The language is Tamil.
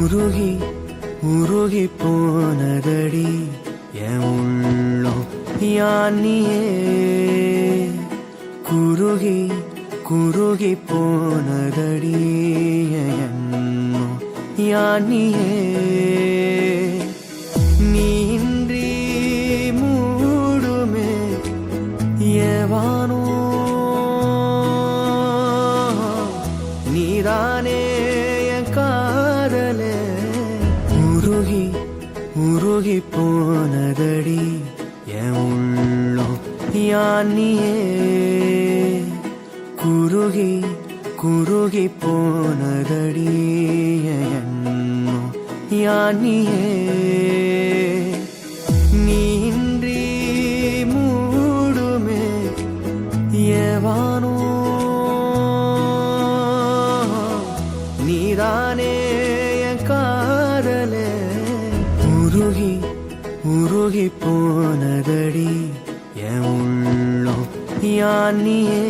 உருகி உருகி போனதடி என் உள்ளம் யானியே குருகி குருகி போனதடி என்னும் யானியே நீன்றி மூடுமே ஏவானோ நீதானே என் காதலே உருகி உருகி போனதடி என் உள்ளம் யானியே குருகி குருகி போனதடி என்னும் யானியே நீன்றி மூடுமே ஏவானோ நீதானே என் காதலே உருகி உருகி போனதடி என் உள்ளம் யானியே